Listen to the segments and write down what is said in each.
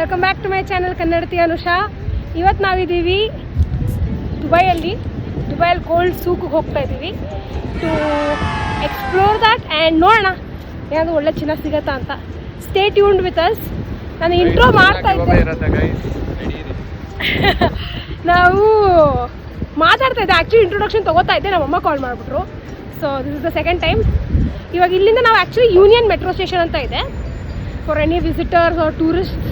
Welcome back to my channel ಕನ್ನಡತಿ ಅನುಷಾ. ಇವತ್ತು ನಾವಿದ್ದೀವಿ ದುಬೈಯಲ್ಲಿ ಗೋಲ್ಡ್ ಸೂಕಿಗೆ ಹೋಗ್ತಾ ಇದ್ದೀವಿ ಟು ಎಕ್ಸ್ಪ್ಲೋರ್ ದ್ಯಾಟ್ ಆ್ಯಂಡ್ ನೋಡೋಣ ಏನಾದರೂ ಒಳ್ಳೆ ಚಿನ್ನ ಸಿಗತ್ತಾ ಅಂತ. Stay tuned with us. ನಾನು ಇಂಟ್ರೋ ಮಾಡ್ತಾ ಇದ್ದೆ, ನಾವು ಮಾತಾಡ್ತಾ ಇದ್ದೆ, ಆ್ಯಕ್ಚುಲಿ ಇಂಟ್ರೊಡಕ್ಷನ್ ತೊಗೋತಾ ಇದ್ದೆ, ನಮ್ಮಮ್ಮ ಕಾಲ್ ಮಾಡಿಬಿಟ್ರು. So this is the second time. ಇವಾಗ ಇಲ್ಲಿಂದ ನಾವು ಆ್ಯಕ್ಚುಲಿ ಯೂನಿಯನ್ ಮೆಟ್ರೋ ಸ್ಟೇಷನ್ ಅಂತ ಇದೆ. For any visitors or tourist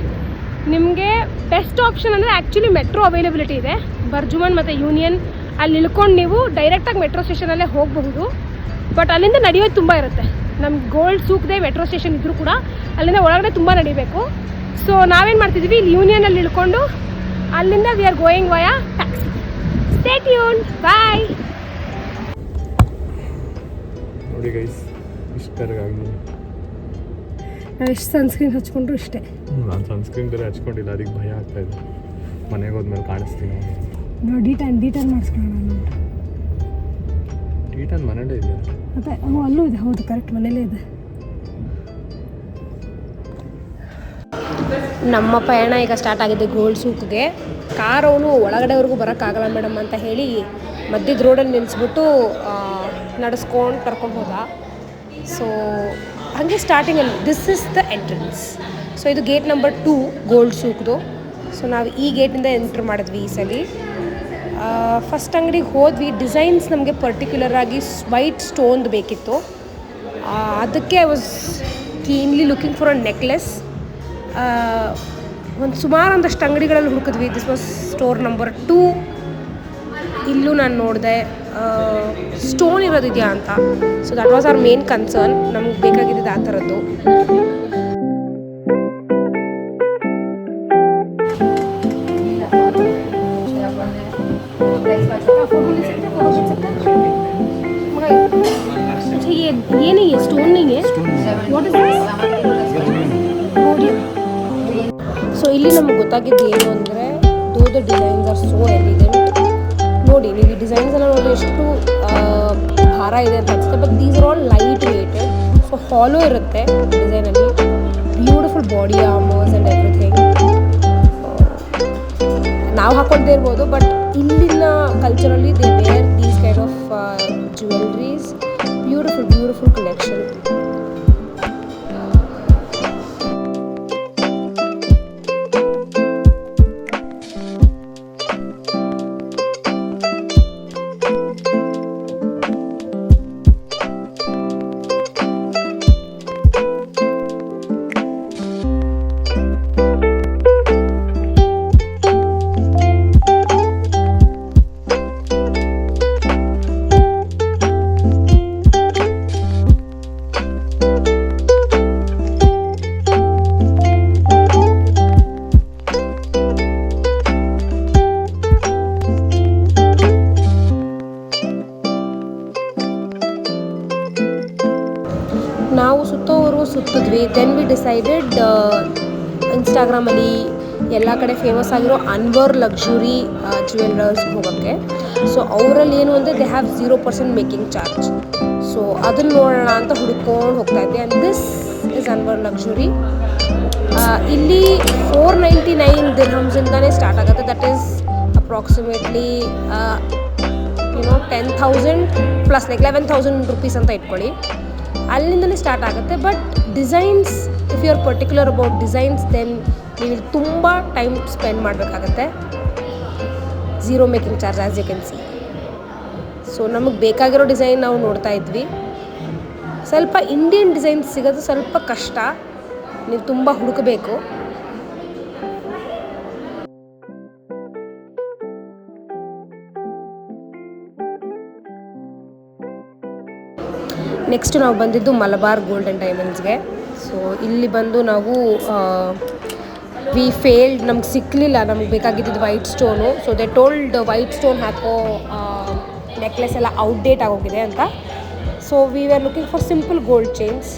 ನಿಮಗೆ ಬೆಸ್ಟ್ ಆಪ್ಷನ್ ಅಂದರೆ ಆ್ಯಕ್ಚುಲಿ ಮೆಟ್ರೋ ಅವೈಲಬಿಲಿಟಿ ಇದೆ. ಬರ್ಜುಮನ್ ಮತ್ತು ಯೂನಿಯನ್ ಅಲ್ಲಿ ಇಳ್ಕೊಂಡು ನೀವು ಡೈರೆಕ್ಟಾಗಿ ಮೆಟ್ರೋ ಸ್ಟೇಷನಲ್ಲೇ ಹೋಗಬಹುದು. ಬಟ್ ಅಲ್ಲಿಂದ ನಡೆಯೋದು ತುಂಬ ಇರುತ್ತೆ. ನಮ್ಗೆ ಗೋಲ್ಡ್ ಸೂಕ್ದೆ ಮೆಟ್ರೋ ಸ್ಟೇಷನ್ ಇದ್ದರೂ ಕೂಡ ಅಲ್ಲಿಂದ ಒಳಗಡೆ ತುಂಬ ನಡಿಬೇಕು. ಸೊ ನಾವೇನು ಮಾಡ್ತಿದ್ವಿ, ಇಲ್ಲಿ ಯೂನಿಯನಲ್ಲಿ ಇಳ್ಕೊಂಡು ಅಲ್ಲಿಂದ we are going via taxi. Stay tuned, bye. ನೋಡಿ ಗೈಸ್, ಇಷ್ಟರಾಗಿ ನಾವು ಎಷ್ಟು ಸನ್ಸ್ಕ್ರೀನ್ ಹಚ್ಕೊಂಡ್ರು ಇಷ್ಟೇ. ನಾನು ಸನ್ಸ್ಕ್ರೀನ್ ಬೇರೆ ಹಚ್ಕೊಂಡಿಲ್ಲ, ಅದಕ್ಕೆ ಭಯ ಆಗ್ತಾ ಇದೆ. ಮನೆಗೆ ಹೋದ್ಮೇಲೆ ಕಾಣಿಸ್ತೀನಿ. ನಾವು ಡಿಟರ್ನ್ ಮಾಡಿಸ್ಕೊಳ್ಳೋಣ. ಡಿಟರ್ನ್ ಮನೇಲೇ ಇದೆ ಮತ್ತೆ ಅಲ್ಲೂ ಇದೆ. ಹೌದು, ಕರೆಕ್ಟ್, ಮನೇಲೇ ಇದೆ. ನಮ್ಮ ಪಯಣ ಈಗ ಸ್ಟಾರ್ಟ್ ಆಗಿದೆ ಗೋಲ್ಡ್ ಸೂಕ್ಗೆ. ಕಾರ್ ಅವನು ಒಳಗಡೆವರೆಗೂ ಬರೋಕ್ಕಾಗಲ್ಲ ಮೇಡಮ್ ಅಂತ ಹೇಳಿ ಮಧ್ಯದ ರೋಡಲ್ಲಿ ನಿಲ್ಲಿಸ್ಬಿಟ್ಟು ನಡೆಸ್ಕೊಂಡು ಕರ್ಕೊಂಡು ಹೋದ. ಸೊ ಹಾಗೆ ಸ್ಟಾರ್ಟಿಂಗಲ್ಲಿ this is the entrance. So ಇದು ಗೇಟ್ ನಂಬರ್ 2 ಗೋಲ್ಡ್ ಸೂಕ್ದು. ಸೊ ನಾವು ಈ ಗೇಟಿಂದ ಎಂಟ್ರ್ ಮಾಡಿದ್ವಿ ಈ ಸಲ. ಫಸ್ಟ್ ಅಂಗಡಿಗೆ ಹೋದ್ವಿ. ಡಿಸೈನ್ಸ್ ನಮಗೆ ಪರ್ಟಿಕ್ಯುಲರ್ ಆಗಿ ವೈಟ್ ಸ್ಟೋನ್ದು ಬೇಕಿತ್ತು. ಅದಕ್ಕೆ I was keenly looking for a necklace. ಒಂದು ಸುಮಾರು ಒಂದಷ್ಟು ಅಂಗಡಿಗಳಲ್ಲಿ ಹುಡುಕಿದ್ವಿ. This was store number 2. ಇಲ್ಲೂ ನಾನು ನೋಡಿದೆ ಸ್ಟೋನ್ ಇರೋದಿದೆಯಾ ಅಂತ. So that was our main concern. ನಮಗೆ ಬೇಕಾಗಿದ್ದು ಆ ಥರದ್ದು. ये नहीं है, स्टोन नहीं है. What is this? ಸೊ ಇಲ್ಲಿ ನಮಗೆ ಗೊತ್ತಾಗಿದ್ದು ಏನು ಅಂದರೆ, the designs are so elegant. ನೋಡಿ, ನೀವು ಈ ಡಿಸೈನ್ಸ್ ಎಲ್ಲ ನೋಡಿ ಎಷ್ಟು ಭಾರ ಇದೆ ಅಂತ ಅನಿಸುತ್ತೆ. But these are all light weighted. So hollow ಇರುತ್ತೆ ಡಿಸೈನಲ್ಲಿ. Beautiful body armours and everything. ನಾವು ಹಾಕ್ಕೊಳ್ದೇ ಇರ್ಬೋದು, ಬಟ್ ಇಲ್ಲಿನ ಕಲ್ಚರಲ್ಲಿ they wear these kind of jewelleries. Beautiful collection. ನಾವು ಸುತ್ತಿದ್ವಿ. ದೆನ್ ವಿ ಡಿಸೈಡೆಡ್ ಇನ್ಸ್ಟಾಗ್ರಾಮಲ್ಲಿ ಎಲ್ಲ ಕಡೆ ಫೇಮಸ್ ಆಗಿರೋ ಅನ್ವರ್ ಲಕ್ಸುರಿ ಜ್ಯುವೆಲ್ಲರ್ಸ್ಗೆ ಹೋಗೋಕ್ಕೆ. ಸೊ ಅವರಲ್ಲಿ ಏನು ಅಂದರೆ they have 0% making charge. So ಅದನ್ನು ನೋಡೋಣ ಅಂತ ಹುಡ್ಕೊಂಡು ಹೋಗ್ತಾ ಇದ್ದೆ. And this is Anwar luxury. ಇಲ್ಲಿ 499 ದಿರ್ಹಮ್ಸಿಂದನೇ ಸ್ಟಾರ್ಟ್ ಆಗುತ್ತೆ. That is approximately 10,000 plus like 11,000 rupees ಅಂತ ಇಟ್ಕೊಳ್ಳಿ. ಅಲ್ಲಿಂದಲೇ ಸ್ಟಾರ್ಟ್ ಆಗುತ್ತೆ. But designs, if you are particular about designs, then ನೀವು ತುಂಬ ಟೈಮ್ ಸ್ಪೆಂಡ್ ಮಾಡಬೇಕಾಗತ್ತೆ. 0 making charge as you can see. So ನಮಗೆ ಬೇಕಾಗಿರೋ ಡಿಸೈನ್ ನಾವು ನೋಡ್ತಾ ಇದ್ವಿ. ಸ್ವಲ್ಪ ಇಂಡಿಯನ್ ಡಿಸೈನ್ಸ್ ಸಿಗೋದು ಸ್ವಲ್ಪ ಕಷ್ಟ, ನೀವು ತುಂಬ ಹುಡುಕಬೇಕು. ನೆಕ್ಸ್ಟ್ ನಾವು ಬಂದಿದ್ದು ಮಲಬಾರ್ ಗೋಲ್ಡ್ ಆ್ಯಂಡ್ ಡೈಮಂಡ್ಸ್ಗೆ. ಸೊ ಇಲ್ಲಿ ಬಂದು ನಾವು ವಿ ಫೇಲ್ಡ್. ನಮ್ಗೆ ಸಿಕ್ಕಲಿಲ್ಲ ನಮ್ಗೆ ಬೇಕಾಗಿದ್ದು white stone. So they told white stone ಹಾಕೋ ನೆಕ್ಲೆಸ್ ಎಲ್ಲ ಔಟ್ಡೇಟ್ ಆಗೋಗಿದೆ ಅಂತ. So we are looking for simple gold chains.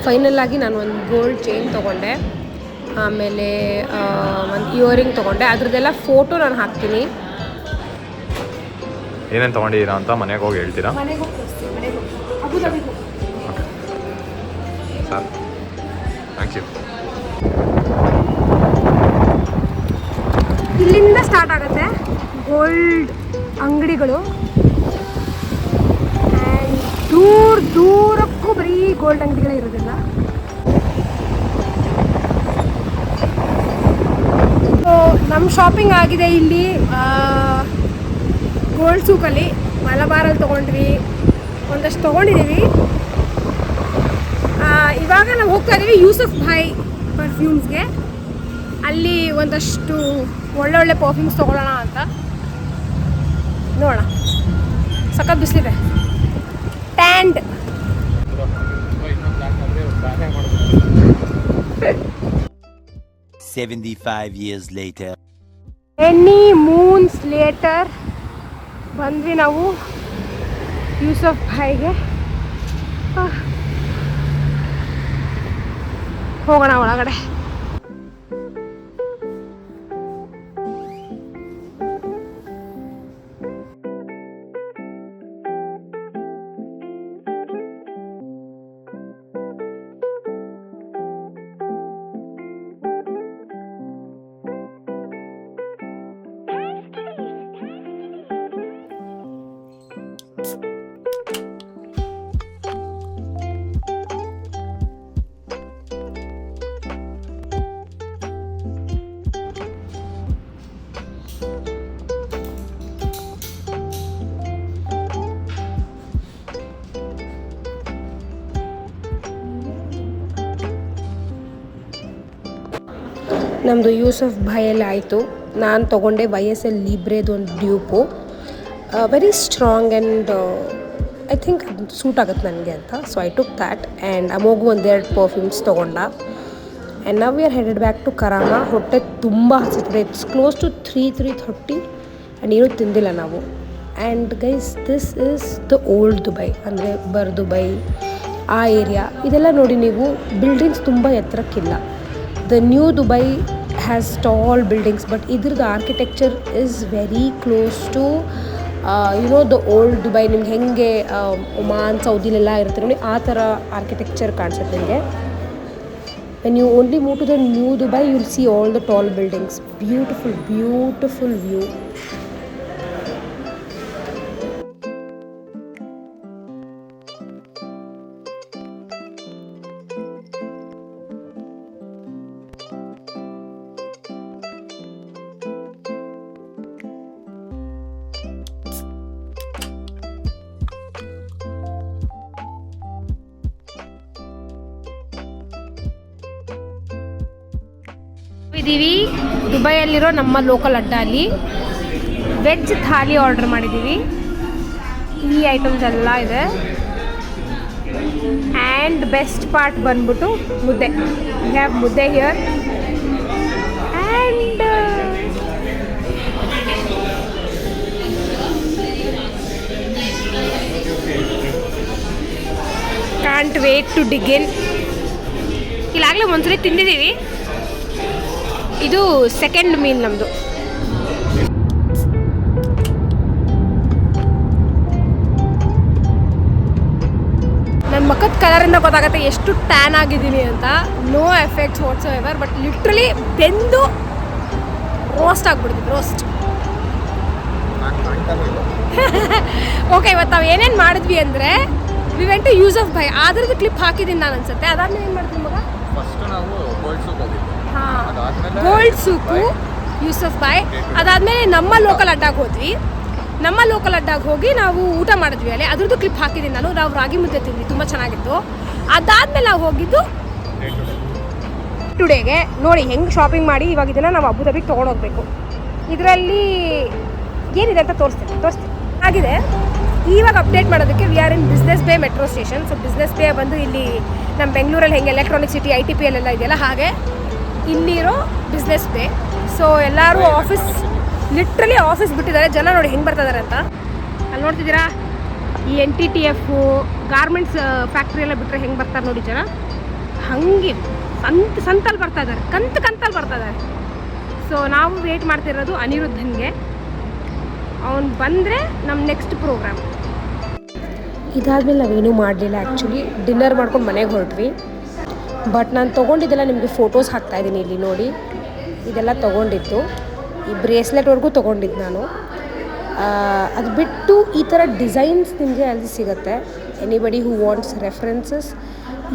Final ಆಗಿ ನಾನು ಒಂದು ಗೋಲ್ಡ್ ಚೈನ್ ತೊಗೊಂಡೆ, ಆಮೇಲೆ ಒಂದು ಇಯರಿಂಗ್ ತೊಗೊಂಡೆ. ಅದ್ರದ್ದೆಲ್ಲ ಫೋಟೋ ನಾನು ಹಾಕ್ತೀನಿ. ಏನೇನು ತೊಗೊಂಡಿದ್ದೀರಾ ಅಂತ ಮನೆಗೆ ಹೋಗಿ ಹೇಳ್ತೀರಾ? ಮನೆಗೆ ಹೋಗಿ ತೋರಿಸ್ತೀನಿ, ಮನೆಗೆ ಹೋಗಿ ಅಬುದಾಬಿಗೆ ಹೋಗಿ. Okay sir, thank you. ಇಲ್ಲಿಂದ ಸ್ಟಾರ್ಟ್ ಆಗುತ್ತೆ ಗೋಲ್ಡ್ ಅಂಗಡಿಗಳು. ಆ್ಯಂಡ್ ದೂರ ದೂರಕ್ಕೂ ಬರೀ ಗೋಲ್ಡ್ ಅಂಗಡಿಗಳೇ ಇರೋದಿಲ್ಲ. ಸೊ ನಮ್ಮ ಶಾಪಿಂಗ್ ಆಗಿದೆ ಇಲ್ಲಿ ಗೋಲ್ಡ್ ಸೂಕಲ್ಲಿ. ಮಲಬಾರಲ್ಲಿ ತೊಗೊಂಡ್ವಿ, ಒಂದಷ್ಟು ತೊಗೊಂಡಿದ್ದೀವಿ. ಇವಾಗ ನಾವು ಹೋಗ್ತಾ ಇದ್ದೀವಿ ಯೂಸಫ್ ಭಾಯ್ ಪರ್ಫ್ಯೂಮ್ಸ್ಗೆ. ಅಲ್ಲಿ ಒಂದಷ್ಟು ಒಳ್ಳೊಳ್ಳೆ ಪರ್ಫ್ಯೂಮ್ಸ್ ತೊಗೊಳ್ಳೋಣ ಅಂತ. ನೋಡೋಣ, ಸಖತ್ ಬಿಸಿಲಿದೆ. ಟ್ಯಾಂಡ್ 75 years later. Any moons later ಬಂದ್ವಿ ನಾವು ಯೂಸಫ್ ಭಾಯ್ಗೆ. ಹೋಗೋಣ ಒಳಗಡೆ. ನಮ್ಮದು ಯೂಸಫ್ ಭಾಯಲ್ಲಿ ಆಯಿತು. ನಾನು ತೊಗೊಂಡೆ YSL ಲೀಬ್ರೆದು ಒಂದು dupe. Very strong and I think ಅದು ಸೂಟ್ ಆಗುತ್ತೆ ನನಗೆ ಅಂತ. So I took that. And Amogh ಒಂದೆರಡು ಪರ್ಫ್ಯೂಮ್ಸ್ ತೊಗೊಂಡ. ಆ್ಯಂಡ್ ನಾವು we are headed back to Karama. ಹೊಟ್ಟೆ ತುಂಬ ಹಸಿತಿದೆ. ಇಟ್ಸ್ ಕ್ಲೋಸ್ ಟು 3:30 ಆ್ಯಂಡ್ ಏನೂ ತಿಂದಿಲ್ಲ ನಾವು. And guys, this is the old Dubai, ಅಂದರೆ ದುಬೈ ಆ ಏರಿಯಾ. ಇದೆಲ್ಲ ನೋಡಿ ನೀವು, ಬಿಲ್ಡಿಂಗ್ಸ್ ತುಂಬ ಎತ್ತರಕ್ಕಿಲ್ಲ. The new Dubai has tall buildings, but ಇದ್ರದ್ದು architecture is very close to the old Dubai. ನಿಮ್ಗೆ ಹೆಂಗೆ ಒಮಾನ್, ಸೌದಿಲೆಲ್ಲ ಇರುತ್ತೆ ನೋಡಿ, ಆ ಥರ ಆರ್ಕಿಟೆಕ್ಚರ್ ಕಾಣಿಸುತ್ತೆ ನಿಮಗೆ. When you only move to the new Dubai, you will see all the tall buildings. Beautiful beautiful view. ಇದ್ದೀವಿ ದುಬೈಯಲ್ಲಿರೋ ನಮ್ಮ ಲೋಕಲ್ ಅಡ್ಡ. ಅಲ್ಲಿ ವೆಜ್ ಥಾಲಿ ಆರ್ಡರ್ ಮಾಡಿದ್ದೀವಿ. ಈ ಐಟಮ್ಸ್ ಎಲ್ಲ ಇದೆ. ಆ್ಯಂಡ್ ಬೆಸ್ಟ್ ಪಾರ್ಟ್ ಬಂದ್ಬಿಟ್ಟು ಮುದ್ದೆ. We have mudde here. And can't wait to dig in. ಇಲ್ಲಾಗಲೇ ಒಂದ್ಸರಿ ತಿಂದಿದ್ದೀವಿ. ಇದು ಸೆಕೆಂಡ್ ಮೀಲ್ ನಮ್ಮದು. ನನ್ನ ಮುಖದ ಕಲರಿಂದ ಗೊತ್ತಾಗುತ್ತೆ ಎಷ್ಟು ಟ್ಯಾನ್ ಆಗಿದ್ದೀನಿ ಅಂತ. No effects whatsoever, but literally ಬೆಂದು ರೋಸ್ಟ್ ಆಗಿಬಿಡ್ತೀನಿ. ರೋಸ್ಟ್. ಓಕೆ, ಇವತ್ತು ನಾವು ಏನೇನು ಮಾಡಿದ್ವಿ ಅಂದರೆ, we went to Yusuf bhai. ಅದ್ರದ್ದು ಕ್ಲಿಪ್ ಹಾಕಿದ್ದೀನಿ ನಾನು ಅನ್ಸುತ್ತೆ. ಅದಾದ್ಮೇಲೆ ಏನು ಮಾಡ್ತೀನಿ ಮಗ? ಫಸ್ಟ್ ನಾವು ಗೋಲ್ಡ್ ಸೂಕ್ ಹೋಗಿದ್ವಿ. ಗೋಲ್ಡ್ ಸೂಕು ಯೂಸಫ್ ಭಾಯ್. ಅದಾದಮೇಲೆ ನಮ್ಮ ಲೋಕಲ್ ಅಡ್ಡಾಗಿ ಹೋದ್ವಿ. ನಮ್ಮ ಲೋಕಲ್ ಅಡ್ಡಾಗಿ ಹೋಗಿ ನಾವು ಊಟ ಮಾಡಿದ್ವಿ ಅಲ್ಲಿ. ಅದ್ರದ್ದು ಕ್ಲಿಪ್ ಹಾಕಿದ್ದೀನಿ ನಾನು. ನಾವು ರಾಗಿ ಮುದ್ದೆ ತಿಂದ್ವಿ, ತುಂಬ ಚೆನ್ನಾಗಿತ್ತು. ಅದಾದಮೇಲೆ ನಾವು ಹೋಗಿದ್ದು ಟುಡೇಗೆ. ನೋಡಿ ಹೆಂಗೆ ಶಾಪಿಂಗ್ ಮಾಡಿ ಇವಾಗ ಇದನ್ನು ನಾವು ಅಬುದಾಬಿಗೆ ತೊಗೊಂಡೋಗ್ಬೇಕು. ಇದರಲ್ಲಿ ಏನಿದೆ ಅಂತ ತೋರಿಸ್ತೀನಿ ಆಗಿದೆ. ಇವಾಗ ಅಪ್ಡೇಟ್ ಮಾಡೋದಕ್ಕೆ ವಿ ಆರ್ ಇನ್ ಬಿಸ್ನೆಸ್ ಬೇ ಮೆಟ್ರೋ ಸ್ಟೇಷನ್. ಸೊ ಬಿಸ್ನೆಸ್ ಬೇ ಬಂದು ಇಲ್ಲಿ ನಮ್ಮ ಬೆಂಗಳೂರಲ್ಲಿ ಹೆಂಗೆ ಎಲೆಕ್ಟ್ರಾನಿಕ್ ಸಿಟಿ ITPL ಎಲ್ಲ ಇದೆಯಲ್ಲ, ಹಾಗೆ ಇಲ್ಲಿರೋ ಬಿಸ್ನೆಸ್ ಬೇ. ಸೊ ಎಲ್ಲರೂ ಆಫೀಸ್, ಲಿಟ್ರಲಿ ಆಫೀಸ್ ಬಿಟ್ಟಿದ್ದಾರೆ. ಜನ ನೋಡಿ ಹೆಂಗೆ ಬರ್ತಾ ಇದ್ದಾರೆ ಅಂತ. ಅಲ್ಲಿ ನೋಡ್ತಿದ್ದೀರಾ, ಈ NTTF ಗಾರ್ಮೆಂಟ್ಸ್ ಫ್ಯಾಕ್ಟ್ರಿ ಎಲ್ಲ ಬಿಟ್ಟರೆ ಹೆಂಗೆ ಬರ್ತಾರೆ ನೋಡಿ ಜನ. ಹಂಗೆ ಸಂತಲ್ಲಿ ಬರ್ತಾ ಇದ್ದಾರೆ, ಕಂತಲ್ಲಿ ಬರ್ತಾ ಇದ್ದಾರೆ. ಸೊ ನಾವು ವೇಟ್ ಮಾಡ್ತಿರೋದು ಅನಿರುದ್ಧನ್ಗೆ. ಅವನು ಬಂದರೆ ನಮ್ಮ ನೆಕ್ಸ್ಟ್ ಪ್ರೋಗ್ರಾಮ್. ಇದಾದಮೇಲೆ ನಾವೇನೂ ಮಾಡಲಿಲ್ಲ. ಆ್ಯಕ್ಚುಲಿ ಡಿನ್ನರ್ ಮಾಡ್ಕೊಂಡು ಮನೆಗೆ ಹೊರಟ್ವಿ. ಬಟ್ ನಾನು ತೊಗೊಂಡಿದ್ದೆಲ್ಲ ನಿಮಗೆ ಫೋಟೋಸ್ ಹಾಕ್ತಾಯಿದ್ದೀನಿ ಇಲ್ಲಿ ನೋಡಿ. ಇದೆಲ್ಲ ತೊಗೊಂಡಿದ್ದು, ಈ ಬ್ರೇಸ್ಲೆಟ್ವರೆಗೂ ತೊಗೊಂಡಿದ್ದು ನಾನು. ಅದು ಬಿಟ್ಟು ಈ ಥರ ಡಿಸೈನ್ಸ್ ನಿಮಗೆ ಅಲ್ಲಿ ಸಿಗುತ್ತೆ. ಎನಿಬಡಿ ಹೂ ವಾಂಟ್ಸ್ ರೆಫರೆನ್ಸಸ್,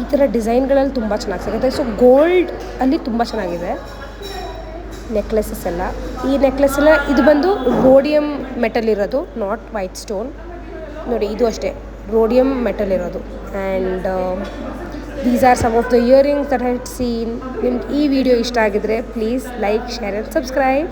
ಈ ಥರ ಡಿಸೈನ್ಗಳಲ್ಲಿ ತುಂಬ ಚೆನ್ನಾಗಿ ಸಿಗುತ್ತೆ. ಸೊ ಗೋಲ್ಡ್ ಅಲ್ಲಿ ತುಂಬ ಚೆನ್ನಾಗಿದೆ ನೆಕ್ಲೆಸಸ್ ಎಲ್ಲ. ಈ ನೆಕ್ಲೆಸ್ ಎಲ್ಲ ಇದು ಬಂದು ರೋಡಿಯಮ್ ಮೆಟಲ್ ಇರೋದು, ನಾಟ್ ವೈಟ್ ಸ್ಟೋನ್. ನೋಡಿ ಇದು ಅಷ್ಟೇ ರೋಡಿಯಮ್ ಮೆಟಲ್ ಇರೋದು. And these are some of the earrings that I had seen. ನಿಮ್ಗೆ ಈ ವಿಡಿಯೋ ಇಷ್ಟ ಆಗಿದ್ರೆ please like, share and subscribe.